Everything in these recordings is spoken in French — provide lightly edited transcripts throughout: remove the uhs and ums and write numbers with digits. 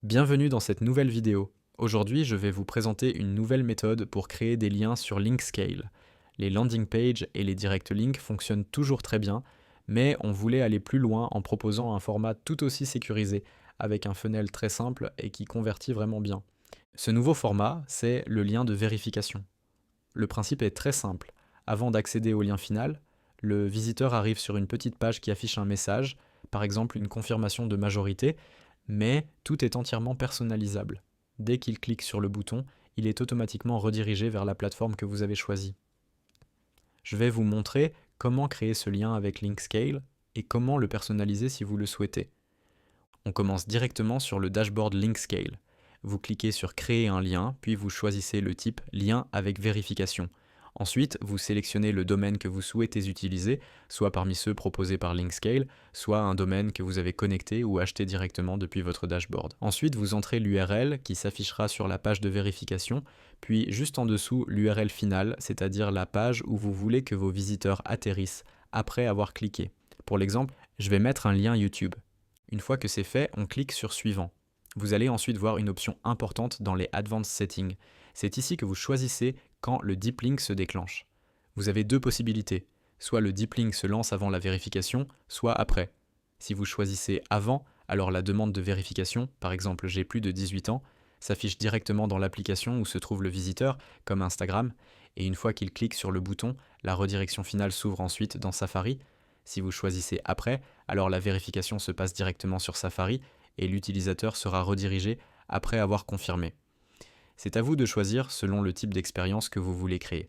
Bienvenue dans cette nouvelle vidéo. Aujourd'hui, je vais vous présenter une nouvelle méthode pour créer des liens sur Linkscale. Les landing pages et les direct links fonctionnent toujours très bien, mais on voulait aller plus loin en proposant un format tout aussi sécurisé, avec un funnel très simple et qui convertit vraiment bien. Ce nouveau format, c'est le lien de vérification. Le principe est très simple. Avant d'accéder au lien final, le visiteur arrive sur une petite page qui affiche un message, par exemple une confirmation de majorité, mais tout est entièrement personnalisable. Dès qu'il clique sur le bouton, il est automatiquement redirigé vers la plateforme que vous avez choisie. Je vais vous montrer comment créer ce lien avec Linkscale et comment le personnaliser si vous le souhaitez. On commence directement sur le dashboard Linkscale. Vous cliquez sur Créer un lien, puis vous choisissez le type Lien avec vérification. Ensuite, vous sélectionnez le domaine que vous souhaitez utiliser, soit parmi ceux proposés par Linkscale, soit un domaine que vous avez connecté ou acheté directement depuis votre dashboard. Ensuite, vous entrez l'URL qui s'affichera sur la page de vérification, puis juste en dessous l'URL finale, c'est-à-dire la page où vous voulez que vos visiteurs atterrissent après avoir cliqué. Pour l'exemple, je vais mettre un lien YouTube. Une fois que c'est fait, on clique sur Suivant. Vous allez ensuite voir une option importante dans les Advanced Settings. C'est ici que vous choisissez quand le deep link se déclenche. Vous avez deux possibilités. Soit le deep link se lance avant la vérification, soit après. Si vous choisissez avant, alors la demande de vérification, par exemple j'ai plus de 18 ans, s'affiche directement dans l'application où se trouve le visiteur, comme Instagram, et une fois qu'il clique sur le bouton, la redirection finale s'ouvre ensuite dans Safari. Si vous choisissez après, alors la vérification se passe directement sur Safari et l'utilisateur sera redirigé après avoir confirmé. C'est à vous de choisir selon le type d'expérience que vous voulez créer.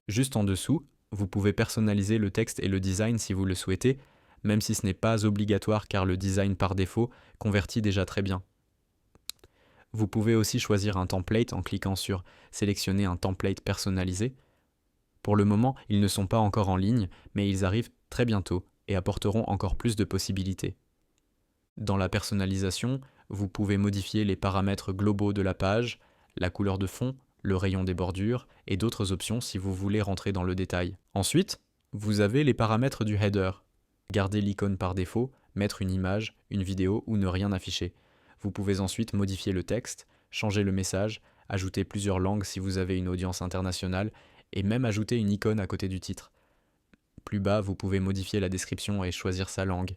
Juste en dessous, vous pouvez personnaliser le texte et le design si vous le souhaitez, même si ce n'est pas obligatoire car le design par défaut convertit déjà très bien. Vous pouvez aussi choisir un template en cliquant sur Sélectionner un template personnalisé. Pour le moment, ils ne sont pas encore en ligne, mais ils arrivent très bientôt et apporteront encore plus de possibilités. Dans la personnalisation, vous pouvez modifier les paramètres globaux de la page, la couleur de fond, le rayon des bordures et d'autres options si vous voulez rentrer dans le détail. Ensuite, vous avez les paramètres du header. Garder l'icône par défaut, mettre une image, une vidéo ou ne rien afficher. Vous pouvez ensuite modifier le texte, changer le message, ajouter plusieurs langues si vous avez une audience internationale et même ajouter une icône à côté du titre. Plus bas, vous pouvez modifier la description et choisir sa langue.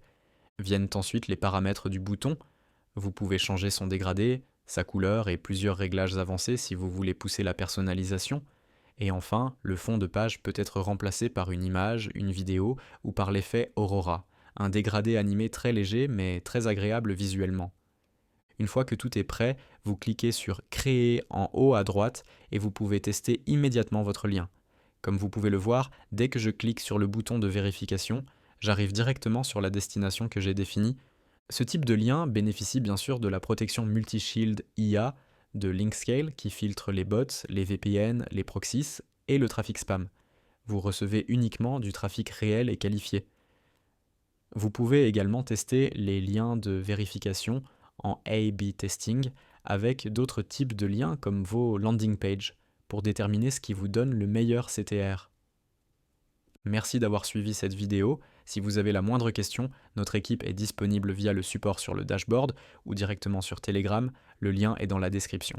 Viennent ensuite les paramètres du bouton. Vous pouvez changer son dégradé, sa couleur et plusieurs réglages avancés si vous voulez pousser la personnalisation. Et enfin, le fond de page peut être remplacé par une image, une vidéo ou par l'effet Aurora, un dégradé animé très léger mais très agréable visuellement. Une fois que tout est prêt, vous cliquez sur Créer en haut à droite et vous pouvez tester immédiatement votre lien. Comme vous pouvez le voir, dès que je clique sur le bouton de vérification, j'arrive directement sur la destination que j'ai définie. Ce type de lien bénéficie bien sûr de la protection Multi-Shield IA de Linkscale qui filtre les bots, les VPN, les proxies et le trafic spam. Vous recevez uniquement du trafic réel et qualifié. Vous pouvez également tester les liens de vérification en A/B testing avec d'autres types de liens comme vos landing pages pour déterminer ce qui vous donne le meilleur CTR. Merci d'avoir suivi cette vidéo. Si vous avez la moindre question, notre équipe est disponible via le support sur le dashboard ou directement sur Telegram. Le lien est dans la description.